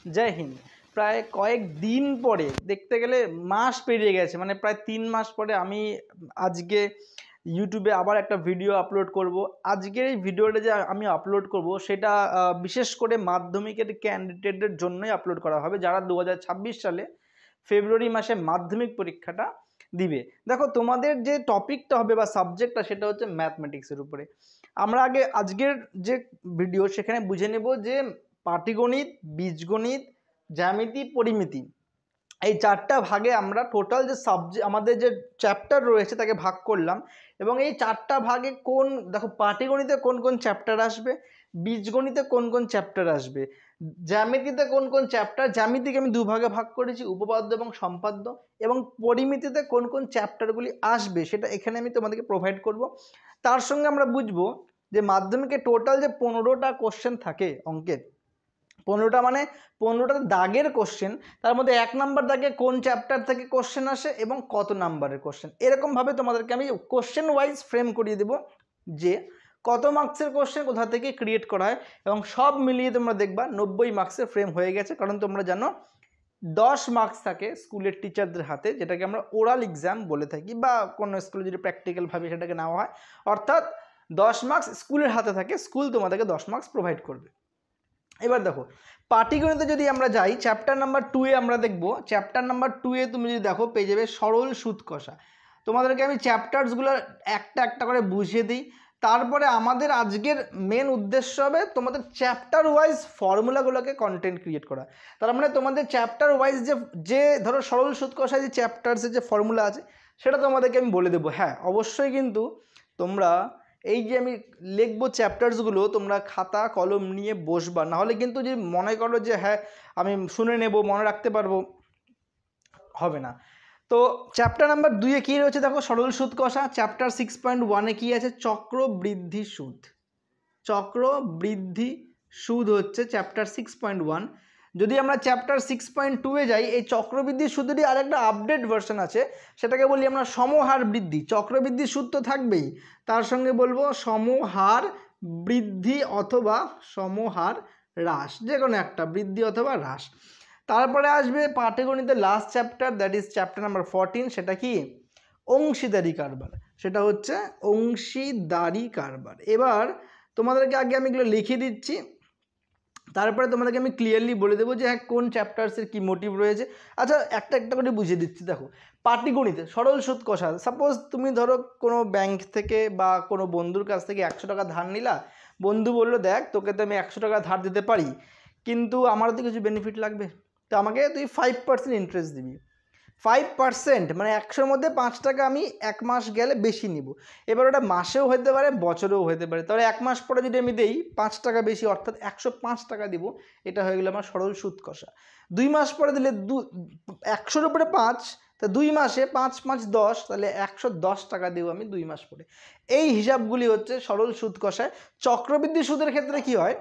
জয় হিন্দ। প্রায় কয়েক দিন পরে, দেখতে গেলে মাস পেরিয়ে গেছে, মানে প্রায় 3 মাস পরে আমি আজকে ইউটিউবে আবার একটা ভিডিও আপলোড করব। আজকের এই ভিডিওটা যে আমি আপলোড করব সেটা বিশেষ করে মাধ্যমিকের ক্যান্ডিডেটদের জন্যই আপলোড করা হবে, যারা 2026 সালে ফেব্রুয়ারি মাসে মাধ্যমিক পরীক্ষাটা দিবে। দেখো, তোমাদের যে টপিকটা হবে বা সাবজেক্টটা সেটা হচ্ছে ম্যাথমেটিক্সের উপরে। আমরা আগে আজকের যে ভিডিও সেখানে বুঝে নেব যে পাটিগণিত, বীজগণিত, জ্যামিতি, পরিমিতি, এই 4টা ভাগে আমরা টোটাল যে সাবজেক্ট আমাদের যে চ্যাপ্টার রয়েছে তাকে ভাগ করলাম। এবং এই 4টা ভাগে দেখো, পাটিগণিতে কোন কোন চ্যাপ্টার আসবে, বীজগণিতে কোন কোন চ্যাপ্টার আসবে, জ্যামিতিতে কোন কোন চ্যাপ্টার, জ্যামিতিকে আমি 2 ভাগে ভাগ করেছি, উপপাদ্য এবং সম্পাদ্য, এবং পরিমিতিতে কোন কোন চ্যাপ্টারগুলি আসবে সেটা এখানে আমি তোমাদেরকে প্রোভাইড করব। তার সঙ্গে আমরা বুঝবো যে মাধ্যমিকে টোটাল যে 15টা কোশ্চেন থাকে অঙ্কের, 15টা মানে 15টা দাগের কোশ্চেন, তার মধ্যে 1 নাম্বার দাগে কোন চ্যাপ্টার থেকে কোশ্চেন আসে এবং কত নাম্বারের কোশ্চেন, এরকমভাবে তোমাদেরকে আমি কোশ্চেন ওয়াইজ ফ্রেম করিয়ে দেবো যে কত মার্কসের কোশ্চেন কোথা থেকে ক্রিয়েট করা হয়। এবং সব মিলিয়ে তোমরা দেখবা 90 মার্কসের ফ্রেম হয়ে গেছে। কারণ তোমরা জানো 10 মার্কস থাকে স্কুলের টিচারদের হাতে, যেটাকে আমরা ওরাল এক্সাম বলে থাকি, বা কোনো স্কুলে যদি প্র্যাকটিক্যাল ভাবে সেটাকে নেওয়া হয়, অর্থাৎ 10 মার্কস স্কুলের হাতে থাকে, স্কুল তোমাদেরকে 10 মার্কস প্রোভাইড করবে। এবার দেখো, পাটিগণিতে যদি আমরা যাই, চ্যাপ্টার নাম্বার 2 এ আমরা দেখব। চ্যাপ্টার নাম্বার 2 এ তুমি যদি দেখো পেয়ে যাবে সরল সুদ কষা। তোমাদেরকে আমি চ্যাপ্টারসগুলো একটা একটা করে বুঝিয়ে দিই, তারপরে আমাদের আজকের মেন উদ্দেশ্য হবে তোমাদের চ্যাপ্টার ওয়াইজ ফর্মুলাগুলোকে কন্টেন্ট ক্রিয়েট করা। তার মানে তোমাদের চ্যাপ্টার ওয়াইজ যে ধরো সরল সুদ কষায় যে চ্যাপ্টার্সের যে ফর্মুলা আছে সেটা তোমাদেরকে আমি বলে দেবো। হ্যাঁ, অবশ্যই কিন্তু তোমরা এই যে আমি লিখবো চ্যাপ্টার্সগুলো, তোমরা খাতা কলম নিয়ে বসবা, নাহলে কিন্তু যে মনে করো যে হ্যাঁ আমি শুনে নেব, মনে রাখতে পারবো, হবে না। তো চ্যাপ্টার নাম্বার 2 এ কী রয়েছে দেখো, সরল সুদ কষা। চ্যাপ্টার 6.1 এ কী আছে, চক্রবৃদ্ধি সুদ। চক্রবৃদ্ধি সুদ হচ্ছে চ্যাপ্টার 6.1। যদি আমরা চ্যাপ্টার 6.2 এ যাই, এই চক্রবৃদ্ধি সুদেরই আরেকটা আপডেট ভার্সন আছে, সেটাকে বলি আমরা সমহার বৃদ্ধি। চক্রবৃদ্ধি সুদ তো থাকবেই, তার সঙ্গে বলবো সমহার বৃদ্ধি অথবা সমহার হ্রাস, যে কোনো একটা, বৃদ্ধি অথবা হ্রাস। তারপরে আসবে পাটিগণিতের last chapter, that is chapter number 14। সেটা কি, অংশীদারি কারবার। সেটা হচ্ছে অংশীদারি কারবার। এবার তোমাদেরকে আগে আমি এগুলো লিখে দিচ্ছি, তারপরে তোমাদেরকে আমি ক্লিয়ারলি বলে দেবো যে হ্যাঁ কোন চ্যাপ্টার্সের কী মোটিভ রয়েছে। আচ্ছা, একটা একটা করে বুঝিয়ে দিচ্ছি। দেখো, পাটিগণিতে সরল সুদ কষা, সাপোজ তুমি ধরো কোনো ব্যাংক থেকে বা কোনো বন্ধুর কাছ থেকে 100 টাকা ধার নিলা। বন্ধু বললো, দেখ তোকে তো আমি 100 টাকা ধার দিতে পারি, কিন্তু আমারও তো কিছু বেনিফিট লাগবে, তো আমাকে তুই 5% ইন্টারেস্ট দিবি। 5% মানে 100-র মধ্যে 5 টাকা আমি 1 মাস গেলে বেশি নিব। এবার ওটা মাসেও হতে পারে, বছরেও হতে পারে। তাহলে 1 মাস পরে যদি আমি দেই 5 টাকা বেশি, অর্থাৎ 105 টাকা দিব, এটা হয়ে গেল আমার সরল সুদ কষা। 2 মাস পরে দিলে 100-র উপরে 5, তা 2 মাসে 5 5 10, তাহলে 110 টাকা দেবো আমি 2 মাস পরে। এই হিসাবগুলি হচ্ছে সরল সুদ কষায়। চক্রবৃদ্ধি সুদের ক্ষেত্রে কি হয়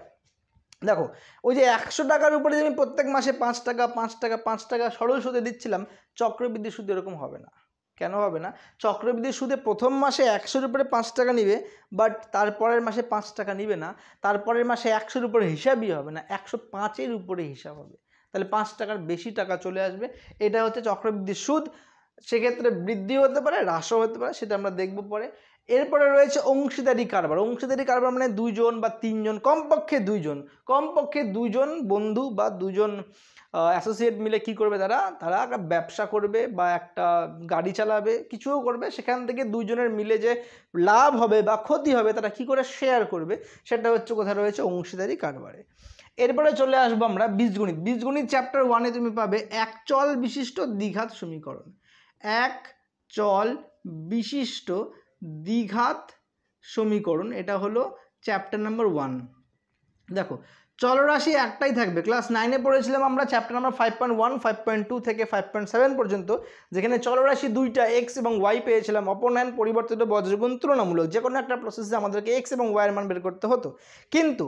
দেখো, ওই যে 100 টাকার উপরে যে আমি প্রত্যেক মাসে 5 টাকা 5 টাকা 5 টাকা সরল সুদে দিচ্ছিলাম, চক্রবৃদ্ধি সুদ এরকম হবে না। কেন হবে না? চক্রবৃদ্ধি সুদে প্রথম মাসে 100-র উপরে 5 টাকা নিবে, বাট তারপরের মাসে 5 টাকা নিবে না, তারপরের মাসে 100-র উপরে হিসাবই হবে না, 105-এর উপরে হিসাব হবে। তাহলে 5 টাকার বেশি টাকা চলে আসবে। এটা হচ্ছে চক্রবৃদ্ধি সুদ। সেক্ষেত্রে বৃদ্ধি হতে পারে, হ্রাসও হতে পারে, সেটা আমরা দেখব পরে। এরপরে রয়েছে অংশীদারি কারবার। অংশীদারি কারবার মানে 2 জন বা 3 জন, কমপক্ষে 2 জন, কমপক্ষে 2 জন বন্ধু বা 2 জন অ্যাসোসিয়েট মিলে কি করবে, তারা একটা ব্যবসা করবে বা একটা গাড়ি চালাবে, কিছুও করবে, সেখান থেকে 2 জনের মিলে যে লাভ হবে বা ক্ষতি হবে তারা কি করে শেয়ার করবে, সেটা হচ্ছে কোথায় রয়েছে, অংশীদারি কারবারে। এরপরে চলে আসবো আমরা বীজগণিত। বীজগণিত চ্যাপ্টার 1 এ তুমি পাবে এক চল বিশিষ্ট দ্বিঘাত সমীকরণ। এক চল বিশিষ্ট দ্বিঘাত সমীকরণ, এটা হলো চ্যাপ্টার নাম্বার 1। দেখো, চলরাশি একটাই থাকবে। ক্লাস 9-এ পড়েছিলাম আমরা চ্যাপ্টার নাম্বার 5.1, 5.2 থেকে 5.7 পর্যন্ত, যেখানে চলরাশি 2টা এক্স এবং ওয়াই পেয়েছিলাম। অপনয়ন, পরিবর্তিত, বজ্রগুণ, তুলনামূলক, যে কোনো একটা প্রসেসে আমাদেরকে এক্স এবং ওয়াইয়ের মান বের করতে হতো। কিন্তু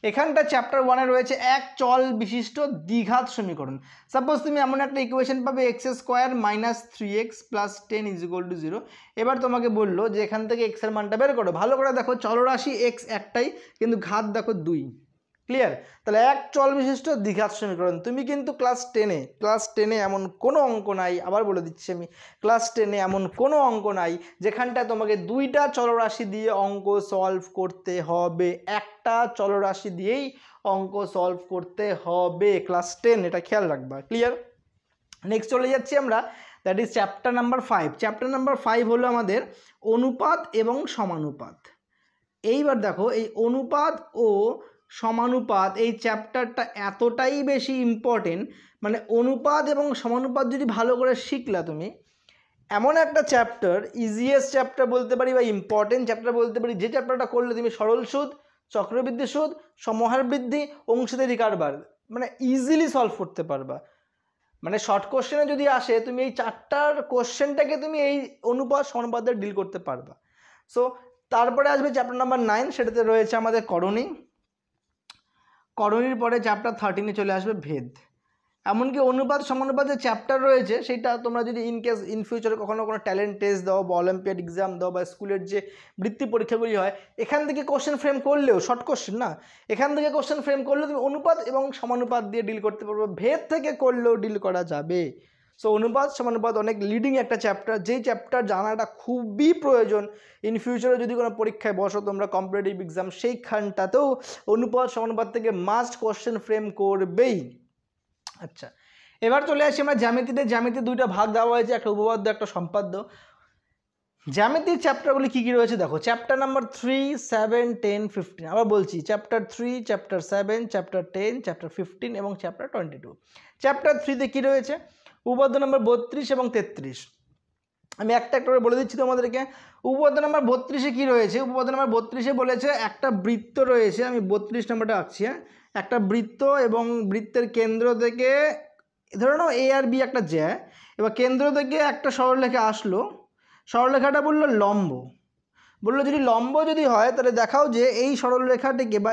এখানটা চ্যাপ্টার 1-এ রয়েছে এক চল বিশিষ্ট দ্বিঘাত সমীকরণ। সাপোজ তুমি এমন একটা ইকুয়েশন পাবে, x² - 3x + 10 = 0। এবার তোমাকে বললো যে এখান থেকে এক্সের মানটা বের করো। ভালো করে দেখো, চলরাশি এক্স একটাই, কিন্তু ঘাত দেখো 2। ক্লিয়ার? তাহলে এক চল বিশিষ্ট দ্বিঘাত সমীকরণ। তুমি কিন্তু ক্লাস টেনে এমন কোনো অঙ্ক নাই, আবার বলে দিচ্ছি আমি, ক্লাস 10-এ এমন কোনো অঙ্ক নাই যেখানটায় তোমাকে দুইটা চলরাশি দিয়ে অঙ্ক সলভ করতে হবে, একটা চলরাশি দিয়েই অঙ্ক সলভ করতে হবে ক্লাস 10, এটা খেয়াল রাখবা। ক্লিয়ার? নেক্সট চলে যাচ্ছি আমরা, that is chapter number 5। Chapter number 5 হলো আমাদের অনুপাত এবং সমানুপাত। এইবার দেখো এই অনুপাত ও সমানুপাত এই চ্যাপ্টারটা এতটাই বেশি ইম্পর্টেন্ট, মানে অনুপাত এবং সমানুপাত যদি ভালো করে শিখলা তুমি, এমন একটা চ্যাপ্টার, ইজিয়েস্ট চ্যাপ্টার বলতে পারি বা ইম্পর্টেন্ট চ্যাপ্টার বলতে পারি, যে চ্যাপ্টারটা করলে তুমি সরল সুদ, চক্রবৃদ্ধি সুদ, সমহার বৃদ্ধি, অংশীদারি কারবার মানে ইজিলি সলভ করতে পারবা। মানে শর্ট কোশ্চেনে যদি আসে তুমি এই চারটার কোশ্চেনটাকে তুমি এই অনুপাত সমানুপাতে ডিল করতে পারবা। সো তারপরে আসবে চ্যাপ্টার নাম্বার 9, সেটাতে রয়েছে আমাদের করণী। করণীর পরে চ্যাপ্টার 13-এ চলে আসবে ভেদ। এমনকি অনুপাত সমানুপাত যে চ্যাপ্টার রয়েছে সেটা তোমরা যদি ইন ফিউচারে কখনো কোনো ট্যালেন্ট টেস্ট দাও বা অলিম্পিয়াড এক্সাম দাও বা স্কুলের যে বৃত্তি পরীক্ষাগুলি হয়, এখান থেকে কোশ্চেন ফ্রেম করলেও, শর্ট কোশ্চেন না, এখান থেকে কোশ্চেন ফ্রেম করলেও তুমি অনুপাত এবং সমানুপাত দিয়ে ডিল করতে পারবে, ভেদ থেকে করলেও ডিল করা যাবে। সো অনুপাত সমানুপাত অনেক লিডিং একটা চ্যাপ্টার, যেই চ্যাপ্টার জানাটা খুবই প্রয়োজন। ইন ফিউচারে যদি কোনো পরীক্ষায় বসো তোমরা কম্পিটিটিভ এক্সাম, সেইখানটাতেও অনুপাত সমানুপাত থেকে মাস্ট কোশ্চেন ফ্রেম করবেই। আচ্ছা, এবার চলে আসি আমরা জ্যামিতিতে। জ্যামিতি দুইটা ভাগ দেওয়া হয়েছে, একটা উপপাদ্য একটা সম্পাদ্য। জ্যামিতির চ্যাপ্টারগুলি কী কী রয়েছে দেখো, চ্যাপ্টার নাম্বার 3, 7, 10, 15। আবার বলছি, চ্যাপ্টার 3, চ্যাপ্টার 7, চ্যাপ্টার 10, চ্যাপ্টার 15 এবং চ্যাপ্টার 22। চ্যাপ্টার 3-তে কী রয়েছে, উপপাদ্য নাম্বার 32 এবং 33। আমি একটা একটা করে বলে দিচ্ছি তোমাদেরকে। উপপাদ্য নাম্বার 32-এ কী রয়েছে, উপপাদ্য নাম্বার 32-এ বলেছে একটা বৃত্ত রয়েছে, আমি 32 নম্বরটা আঁকছি, হ্যাঁ, একটা বৃত্ত এবং বৃত্তের কেন্দ্র থেকে ধরে নাও এ আর বি একটা জ্যা, এবার কেন্দ্র থেকে একটা সরলরেখা আসলো, সরলরেখাটা বললো লম্ব, বললো যদি লম্ব যদি হয় তাহলে দেখাও যে এই সরলরেখাটিকে বা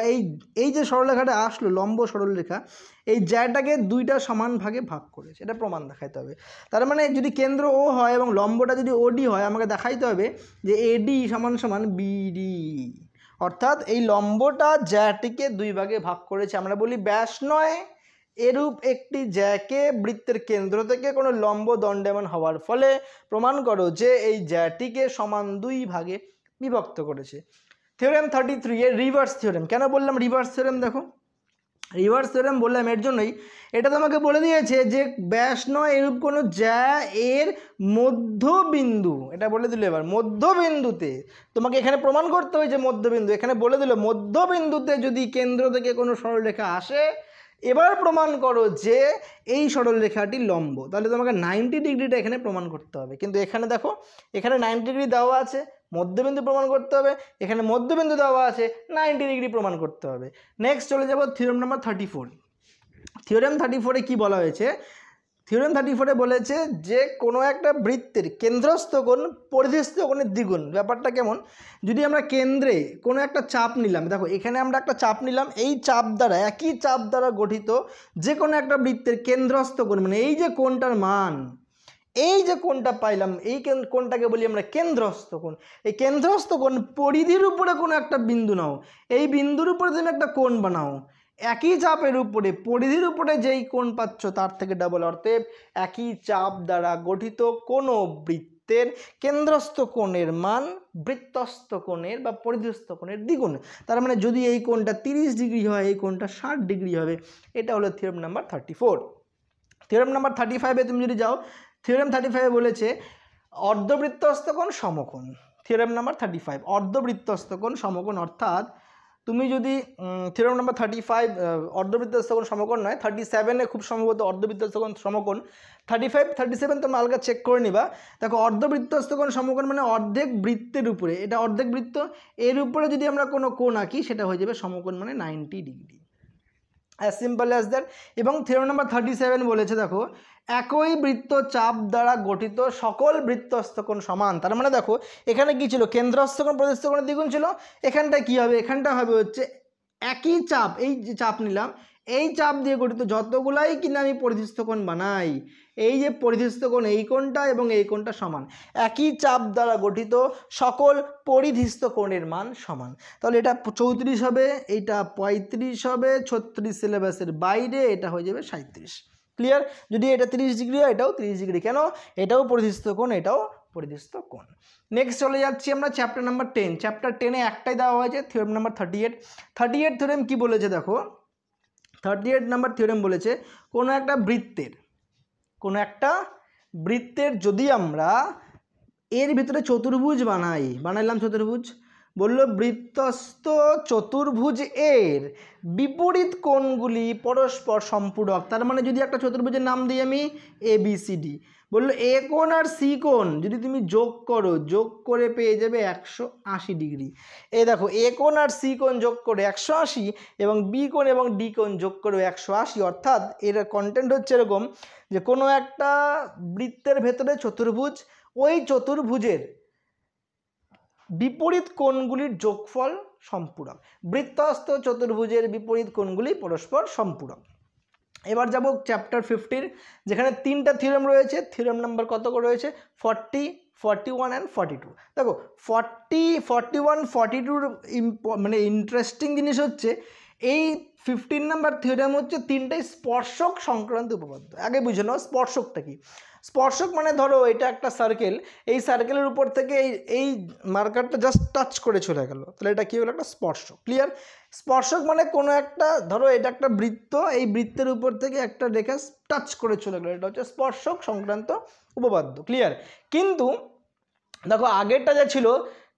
এই যে সরলরেখাটা আসলো লম্ব সরলরেখা, এই জ্যাটাকে দুইটা সমান ভাগে ভাগ করেছে, এটা প্রমাণ দেখাইতে হবে। তার মানে যদি কেন্দ্র ও হয় এবং লম্বটা যদি ওডি হয়, আমাকে দেখাইতে হবে যে এডি সমান সমান বিডি, অর্থাৎ এই লম্বটা জ্যাটিকে দুই ভাগে ভাগ করেছে। আমরা বলি ব্যাস নয়, এরূপ একটি জ্যাকে বৃত্তের কেন্দ্র থেকে কোনো লম্ব দণ্ডায়মান হওয়ার ফলে প্রমাণ করো যে এই জ্যাটিকে সমান দুই ভাগে বিভক্ত করেছে। থিওরেম 33 এর রিভার্স থিওরেম। কেন বললাম রিভার্স থিওরেম? দেখো রিভার্স থিওরেম বললাম এর জন্যই, এটা তোমাকে বলে দিয়েছে যে ব্যাস নয় এরূপ কোনো জ্যা এর মধ্যবিন্দু, এটা বলে দিল। এবার মধ্যবিন্দুতে তোমাকে এখানে প্রমাণ করতে হয় যে মধ্যবিন্দু, এখানে বলে দিল মধ্যবিন্দুতে যদি কেন্দ্র থেকে কোনো সরলরেখা আসে, এবার প্রমাণ করো যে এই সরলরেখাটি লম্ব। তাহলে তোমাকে 90 ডিগ্রিটা এখানে প্রমাণ করতে হবে, কিন্তু এখানে দেখো এখানে 90 ডিগ্রি দেওয়া আছে, মধ্যবিন্দু প্রমাণ করতে হবে, এখানে মধ্যবিন্দু দেওয়া আছে, 90 ডিগ্রি প্রমাণ করতে হবে। নেক্সট চলে যাব থিওরেম নাম্বার 34। থিওরেম 34-এ কী বলা হয়েছে, থিওরেম 34-এ বলেছে যে কোনো একটা বৃত্তের কেন্দ্রস্থ কোণ পরিধিস্থ কোণের দ্বিগুণ। ব্যাপারটা কেমন, যদি আমরা কেন্দ্রে কোনো একটা চাপ নিলাম, দেখো এখানে আমরা একটা চাপ নিলাম, এই চাপ দ্বারা, একই চাপ দ্বারা গঠিত যে কোনো একটা বৃত্তের কেন্দ্রস্থ কোণ, মানে এই যে কোণটার মান, এই যে কোণটা পাইলাম, এই কোণটাকে বলি আমরা কেন্দ্রস্থ কোণ। এই কেন্দ্রস্থ কোণ পরিধির উপরে কোনো একটা বিন্দু নাও, এই বিন্দুর উপরে তুমি একটা কোণ বানাও, একই চাপের উপরে পরিধির উপরে যেই কোণ পাচ্ছ তার থেকে ডাবল, অর্থাৎ একই চাপ দ্বারা গঠিত কোনো বৃত্তের কেন্দ্রস্থ কোণের মান বৃত্তস্থ কোণের বা পরিধিস্থ কোণের দ্বিগুণ। তার মানে যদি এই কোণটা 30 ডিগ্রি হয়, এই কোণটা 60 ডিগ্রি হবে। এটা হলো থিওরেম নাম্বার 34। থিওরেম নাম্বার 35-এ তুমি যদি যাও, থিওরেম 35-এ বলেছে অর্ধবৃত্তস্থ কোণ সমকোণ। থিওরেম নাম্বার 35 অর্ধবৃত্তস্থ কোণ সমকোণ, অর্থাৎ তুমি যদি থিওরেম নাম্বার 35 অর্ধবৃত্তস্থ কোণ সমকোণ নয়, 37-এ খুব সম্ভবত অর্ধবৃত্তস্থ কোণ সমকোণ, 35, 37 তোমরা আলগা চেক করে নিবা। দেখো অর্ধবৃত্তস্থ কোণ সমকোণ মানে অর্ধেক বৃত্তের উপরে, এটা অর্ধেক বৃত্ত, এর উপরে যদি আমরা কোনো কোণ আঁকি সেটা হয়ে যাবে সমকোণ, মানে 90 degree, as simple as that. এবং থিওরেম নাম্বার 37 বলেছে দেখো একই বৃত্ত চাপ দ্বারা গঠিত সকল বৃত্তস্থ কোণ সমান। তার মানে দেখো এখানে কি ছিল, কেন্দ্রস্থ কোণ পরিধিস্থ কোণের দ্বিগুণ ছিল, এখানটা কি হবে, এখানটা হবে হচ্ছে একই চাপ, এই যে চাপ নিলাম এই চাপ দিয়ে গঠিত যতগুলাই কিনা আমি পরিধিস্থ কোণ বানাই, এই যে পরিধিস্থ কোণ এই কোণটা এবং এই কোণটা সমান, একই চাপ দ্বারা গঠিত সকল পরিধিস্থ কোণের মান সমান। তাহলে এটা 34 হবে, এইটা 35 হবে, 36 সিলেবাসের বাইরে, এটা হয়ে যাবে 37। ক্লিয়ার? যদি এটা 30 ডিগ্রি হয় এটাও 30 ডিগ্রি, কেন? এটাও পরিধিস্থ কোণ, এটাও পরিধিস্থ কোণ। নেক্সট চলে যাচ্ছি আমরা চ্যাপ্টার নাম্বার 10। চ্যাপ্টার 10-এ একটাই দেওয়া হয়েছে, থিওরেম নাম্বার 38 থিওরেম কি বলেছে দেখো। 38 নাম্বার থিওরেম বলেছে কোনো একটা বৃত্তের যদি আমরা এর ভিতরে চতুর্ভুজ বানাইলাম চতুর্ভুজ, বলল বৃত্তস্থ চতুর্ভুজ এর বিপরীত কোণগুলি পরস্পর সম্পূরক। তার মানে যদি একটা চতুর্ভুজের নাম দিই আমি ABCD, বললো এ কোণ আর সি কোণ যদি তুমি যোগ করে পেয়ে যাবে 180 ডিগ্রি। এই দেখো এ কোণ আর সি কোণ যোগ করে 180 এবং বি কোণ এবং ডি কোণ যোগ করে 180, অর্থাৎ এর কন্টেন্ট হচ্ছে এরকম যে কোনো একটা বৃত্তের ভেতরে চতুর্ভুজ, ওই চতুর্ভুজের বিপরীত কোণগুলির যোগফল সম্পূরক। বৃত্তস্থ চতুর্ভুজের বিপরীত কোণগুলি পরস্পর সম্পূরক। এবার যাব চ্যাপ্টার 50, যেখানে 3টা থিওরেম রয়েছে। থিওরেম নাম্বার কত করে রয়েছে? 40, 41 অ্যান্ড 42। দেখো 40, 41, 42 মানে ইন্টারেস্টিং জিনিস হচ্ছে এই 15 নাম্বার থিওরেম হচ্ছে 3টাই স্পর্শক সংক্রান্ত উপপাদ্য। আগে বুঝে নাও স্পর্শকটা কি। স্পর্শক মানে ধরো এটা একটা সার্কেল, এই সার্কেলের উপর থেকে এই মার্কারটা জাস্ট টাচ করে চলে গেল, তাহলে এটা কি হলো? একটা স্পর্শক। ক্লিয়ার? স্পর্শক মানে কোনো একটা, ধরো এটা একটা বৃত্ত, এই বৃত্তের উপর থেকে একটা রেখা টাচ করে চলে গেল, এটা হচ্ছে স্পর্শক সংক্রান্ত উপপাদ্য। ক্লিয়ার? কিন্তু দেখো আগেরটা যে ছিল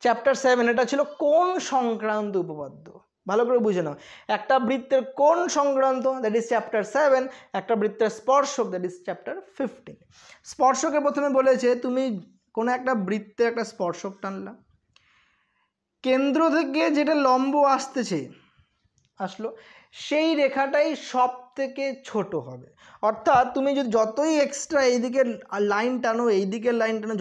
চ্যাপ্টার 7, এটা ছিল কোণ সংক্রান্ত উপপাদ্য। ভালো করে বুঝে নাও, একটা বৃত্তের কোণ সংক্রান্ত দ্যাট ইজ চ্যাপ্টার 7, একটা বৃত্তের স্পর্শক দ্যাট ইজ চ্যাপ্টার 15। স্পর্শকে প্রথমে বলেছে তুমি কোনো একটা বৃত্তে একটা স্পর্শক টানলা, কেন্দ্র থেকে যেটা লম্ব আসলো সেই রেখাটাই সব থেকে ছোট হবে। অর্থাৎ তুমি যদি যতই এক্সট্রা এইদিকে লাইন টানো,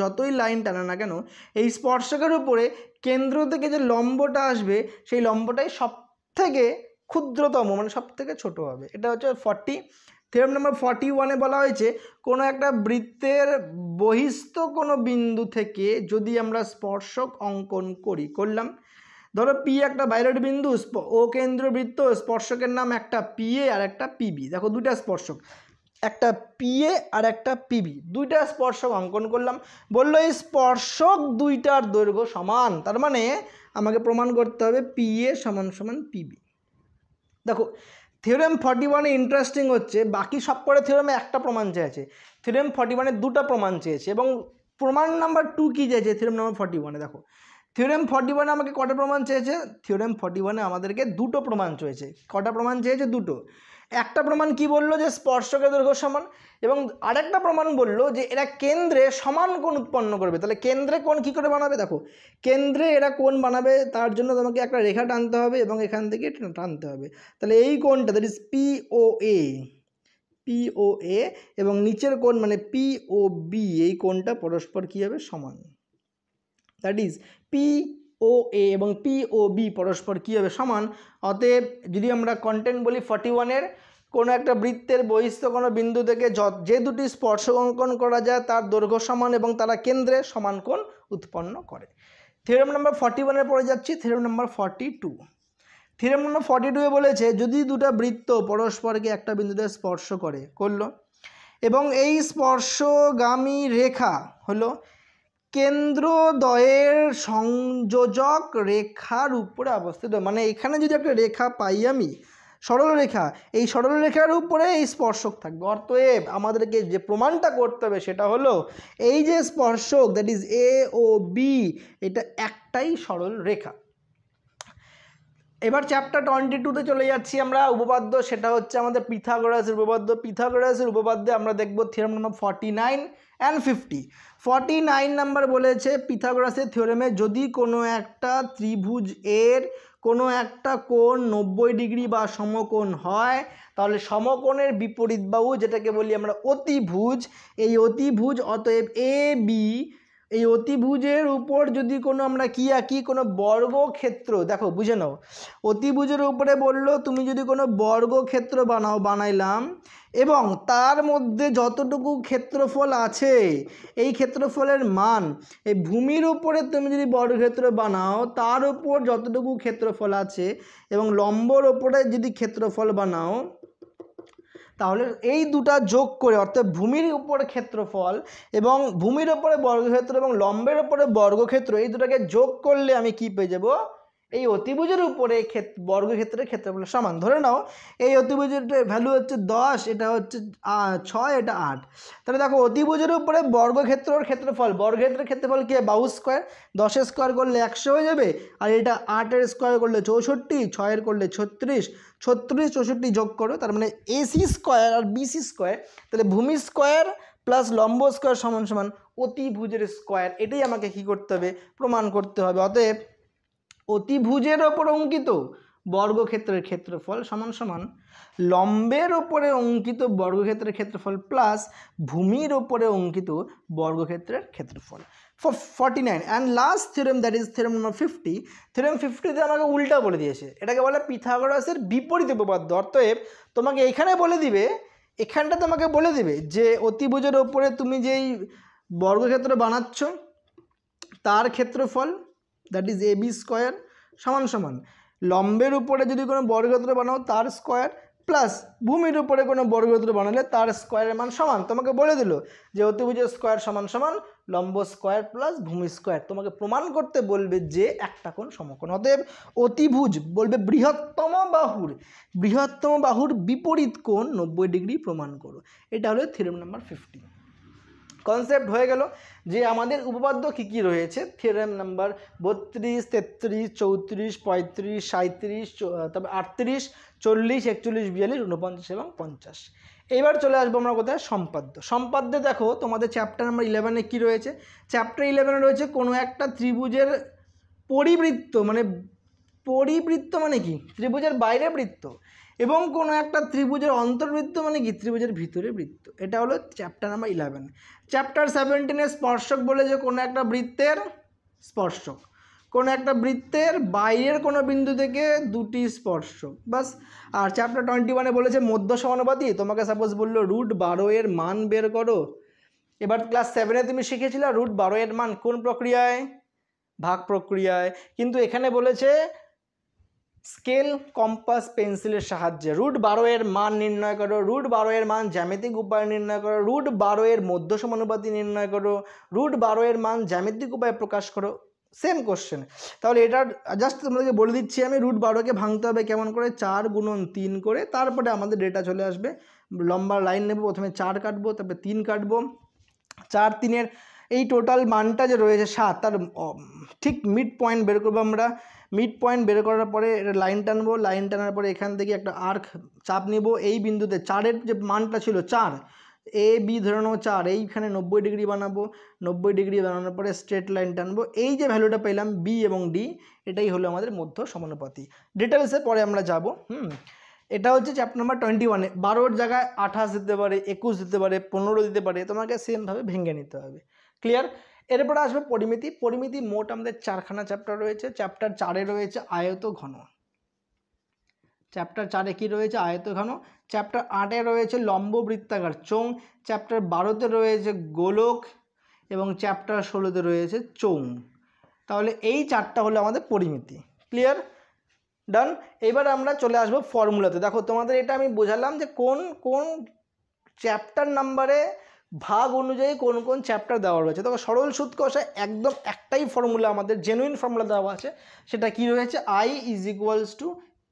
যতই লাইন টানো না কেন, এই স্পর্শকের উপরে কেন্দ্র থেকে যে লম্বটা আসবে সেই লম্বটাই সব থেকে ক্ষুদ্রতম, মানে সব থেকে ছোট হবে। এটা হচ্ছে 40। থিওরেম নাম্বার 41-এ বলা হয়েছে কোনো একটা বৃত্তের বহিস্থ কোনো বিন্দু থেকে যদি আমরা স্পর্শক অঙ্কন করলাম, ধরো পি একটা বাইরের বিন্দু, ও কেন্দ্র বৃত্ত, স্পর্শকের নাম একটা PA আর একটা PB। দেখো দুইটা স্পর্শক, একটা PA আর একটা PB, দুইটা স্পর্শক অঙ্কন করলাম। বললো এই স্পর্শক দুইটার দৈর্ঘ্য সমান, তার মানে আমাকে প্রমাণ করতে হবে PA সমান PB। দেখো থিওরেম 41-এ ইন্টারেস্টিং হচ্ছে বাকি সব করে থিওরেমে একটা প্রমাণ চেয়েছে, থিওরেম 41-এ দুটো প্রমাণ চেয়েছে, এবং প্রমাণ নাম্বার 2 কি চেয়েছে থিওরেম নাম্বার 41-এ? দেখো থিওরেম 41-এ আমাকে কটা প্রমাণ চেয়েছে? থিওরেম 41-এ আমাদেরকে দুটো প্রমাণ চেয়েছে। কটা প্রমাণ চেয়েছে? দুটো। একটা প্রমাণ কি বললো? যে স্পর্শকের দৈর্ঘ্য সমান, এবং আরেকটা প্রমাণ বললো যে এরা কেন্দ্রে সমান কোণ উৎপন্ন করবে। তাহলে কেন্দ্রে কোণ কি করে বানাবে? দেখো কেন্দ্রে এরা কোণ বানাবে, তার জন্য তোমাকে একটা রেখা টানতে হবে এবং এখান থেকে টানতে হবে। তাহলে এই কোণটা দ্যাট ইজ POA এবং নিচের কোণ মানে POB, এই কোণটা পরস্পর কী হবে? সমান। দ্যাট ইজ POA এবং POB পরস্পর কী হবে? সমান। অতএব যদি আমরা কন্টেন্ট বলি 41-এর, কোনো একটা বৃত্তের বহিস্থ কোনো বিন্দু থেকে যে দুটি স্পর্শক অঙ্কন করা যায় তার দৈর্ঘ্য সমান এবং তারা কেন্দ্রে সমান কোণ উৎপন্ন করে। থিওরেম নাম্বার 41-এর পরে যাচ্ছি, থিওরেম নাম্বার 42। থিওরেম নাম্বার 42-এ বলেছে যদি দুটো বৃত্ত পরস্পরকে একটা বিন্দুতে স্পর্শ করলো এবং এই স্পর্শগামী রেখা হলো কেন্দ্রদ্বয়ের সংযোজক রেখার উপরে অবস্থিত, মানে এখানে যদি একটা রেখা পাই আমি সরলরেখা, এই সরলরেখার উপরে এই স্পর্শক থাকবে। অতএব আমাদেরকে যে প্রমাণটা করতে হবে সেটা হলো এই যে স্পর্শক দ্যাট ইজ AOB, এটা একটাই সরল রেখা। এবার চ্যাপ্টার 22-তে চলে যাচ্ছি আমরা, উপপাদ্য, সেটা হচ্ছে আমাদের পিথাগোরাসের উপপাদ্য। পিথাগোরাসের উপপাদ্যে আমরা দেখব থিওরেম নাম্বার 49 অ্যান্ড 50। 49 নাম্বার বলেছে পিথাগোরাসের থিওরেমে যদি কোনো একটা ত্রিভুজ এর কোনো একটা কোণ 90 ডিগ্রি বা সমকোণ হয়, তাহলে সমকোণের বিপরীত বাহু যেটাকে বলি আমরা অতিভুজ, এই অতিভুজ অতএব AB এই অতিভুজের উপর যদি কোনো আমরা কি আঁকি, কোনো বর্গক্ষেত্র, দেখো বুঝে নাও, অতিভুজের উপরে বললো তুমি যদি কোনো বর্গক্ষেত্র বানাইলাম এবং তার মধ্যে যতটুকু ক্ষেত্রফল আছে এই ক্ষেত্রফলের মান এই ভূমির উপরে তুমি যদি বর্গক্ষেত্র বানাও তার উপর যতটুকু ক্ষেত্রফল আছে এবং লম্বর ওপরে যদি ক্ষেত্রফল বানাও, তাহলে এই দুটা যোগ করে অর্থাৎ ভূমির উপরে ক্ষেত্রফল এবং ভূমির উপরে বর্গক্ষেত্র এবং লম্বের উপরে বর্গক্ষেত্র এই দুটাকে যোগ করলে আমি কি পেয়ে যাব, এই অতিভুজের উপরে বর্গক্ষেত্রের ক্ষেত্রফল সমান। ধরে নাও এই অতিভুজের ভ্যালু হচ্ছে 10, এটা হচ্ছে 6, এটা 8। তাহলে দেখো অতিভুজের উপরে বর্গক্ষেত্রের ক্ষেত্রফল কি, বাহু স্কোয়ার, 10 স্কোয়ার করলে 100 হয়ে যাবে, আর এটা 8 স্কোয়ার করলে 64, 6 করলে 36, 36 64 যোগ করো, তার মানে এসি স্কোয়ার আর বিসি স্কোয়ার, তাহলে ভূমি স্কোয়ার প্লাস লম্ব স্কোয়ার সমান সমান অতিভুজের স্কোয়ার। এটাই আমাকে কি করতে হবে, প্রমাণ করতে হবে। অতএব অতিভুজের ওপর অঙ্কিত বর্গক্ষেত্রের ক্ষেত্রফল সমান সমান লম্বের ওপরে অঙ্কিত বর্গক্ষেত্রের ক্ষেত্রফল প্লাস ভূমির ওপরে অঙ্কিত বর্গক্ষেত্রের ক্ষেত্রফল। 49 and last theorem, that is theorem number 50। Theorem 50তে আমাকে উল্টা বলে দিয়েছে, এটাকে বলে পিথাগোরাসের বিপরীত উপপাদ্য। অতএব তোমাকে এখানে বলে দিবে, এখানটা তোমাকে বলে দিবে যে অতিভুজের ওপরে তুমি যেই বর্গক্ষেত্র বানাচ্ছ তার ক্ষেত্রফল দ্যাট ইজ এবি স্কোয়ার সমান সমান লম্বের উপরে যদি কোনো বর্গক্ষেত্র বানাও তার স্কোয়ার প্লাস ভূমির উপরে কোনো বর্গক্ষেত্র বানালে তার স্কোয়ারের মান সমান। তোমাকে বলে দিল যে অতিভুজের স্কোয়ার সমান সমান লম্ব স্কোয়ার প্লাস ভূমি স্কোয়ার। তোমাকে প্রমাণ করতে বলবে যে একটা কোণ সমকোণ। অতএব অতিভুজ বলবে বৃহত্তম বাহুর বিপরীত কোণ 90 ডিগ্রি প্রমাণ করো। এটা হলো থিওরেম নাম্বার 50। কনসেপ্ট হয়ে গেল যে আমাদের উপপাদ্য কী কী রয়েছে। থিওরেম নাম্বার 32, 33, 34, 35, 37, তারপর 38, 40, 41, 42, 49 এবং 50। এবার চলে আসবো আমরা কোথায়, সম্পাদ্যে দেখো তোমাদের চ্যাপ্টার নাম্বার 11-এ কী রয়েছে। চ্যাপ্টার 11-এ রয়েছে কোনো একটা ত্রিভুজের পরিবৃত্ত মানে কি, ত্রিভুজের বাইরে বৃত্ত, এবং কোনো একটা ত্রিভুজের অন্তর্বৃত্ত মানে কি, ত্রিভুজের ভিতরে বৃত্ত। এটা হলো চ্যাপ্টার নাম্বার 11। চ্যাপ্টার 17-এ স্পর্শক বলে যে কোনো একটা বৃত্তের স্পর্শক, কোনো একটা বৃত্তের বাইরের কোনো বিন্দু থেকে দুটি স্পর্শক, বাস। আর চ্যাপ্টার 21-এ বলেছে মধ্য সমানুপাতি। তোমাকে সাপোজ বললো √12 এর মান বের করো। এবার ক্লাস 7-এ তুমি শিখেছিলে √12 এর মান কোন প্রক্রিয়ায়, ভাগ প্রক্রিয়ায়। কিন্তু এখানে বলেছে স্কেল, কম্পাস, পেন্সিলের সাহায্যে √12 এর মান নির্ণয় করো, √12 এর মান জ্যামিতিক উপায়ে নির্ণয় করো, √12 এর মধ্য সমানুপাতি নির্ণয় করো, √12 এর মান জ্যামিতিক উপায়ে প্রকাশ করো। Same question. তাহলে এটা জাস্ট তোমাদেরকে বলে দিচ্ছি আমি, √12কে ভাঙতে হবে কেমন করে, 4 × 3 করে, তারপরে আমাদের ডেটা চলে আসবে। লম্বা লাইন নেব, প্রথমে 4 কাটবো, তারপরে 3 কাটবো, 4 3-এর এই টোটাল মানটা যে রয়েছে 7, তার ঠিক মিড পয়েন্ট বের করবো আমরা। মিড পয়েন্ট বের করার পরে এটা লাইন টানবো, লাইন টানার পরে এখান থেকে একটা আর্ক চাপ নিব এই বিন্দুতে। 4-এর যে মানটা ছিল 4, এ বি ধরে নেবো 4, এইখানে 90 ডিগ্রি বানাবো, 90 ডিগ্রি বানানোর পরে স্ট্রেট লাইন টানবো। এই যে ভ্যালুটা পেলাম বি এবং ডি, এটাই হলো আমাদের মধ্য সমানুপাতি। ডিটেলসে পরে আমরা যাব। এটা হচ্ছে চ্যাপ্টার নাম্বার 21-এ। 12-র জায়গায় 28 দিতে পারে, 21 দিতে পারে, 15 দিতে পারে, তোমাকে সেমভাবে ভেঙে নিতে হবে। ক্লিয়ার? এরপরে আসবে পরিমিতি। মোট আমাদের 4খানা চ্যাপ্টার রয়েছে। চ্যাপ্টার 4-এ রয়েছে আয়ত ঘন, চ্যাপ্টার 4-এ কি রয়েছে, আয়ত ঘন। চ্যাপ্টার 8-এ রয়েছে লম্ব বৃত্তাকার চোঙ, চ্যাপ্টার 12-তে রয়েছে গোলক, এবং চ্যাপ্টার 16-তে রয়েছে চোঙ। তাহলে এই 4টা হলো আমাদের পরিমিতি। ক্লিয়ার? ডান। এবার আমরা চলে আসবো ফর্মুলাতে। দেখো তোমাদের এটা আমি বোঝালাম যে কোন চ্যাপ্টার নাম্বারে ভাগ অনুযায়ী কোন কোন চ্যাপ্টার দেওয়া রয়েছে। তবে সরল সুদ কষায় একদম একটাই ফর্মুলা, আমাদের জেনুইন ফর্মুলা দেওয়া আছে। সেটা কি রয়েছে, I =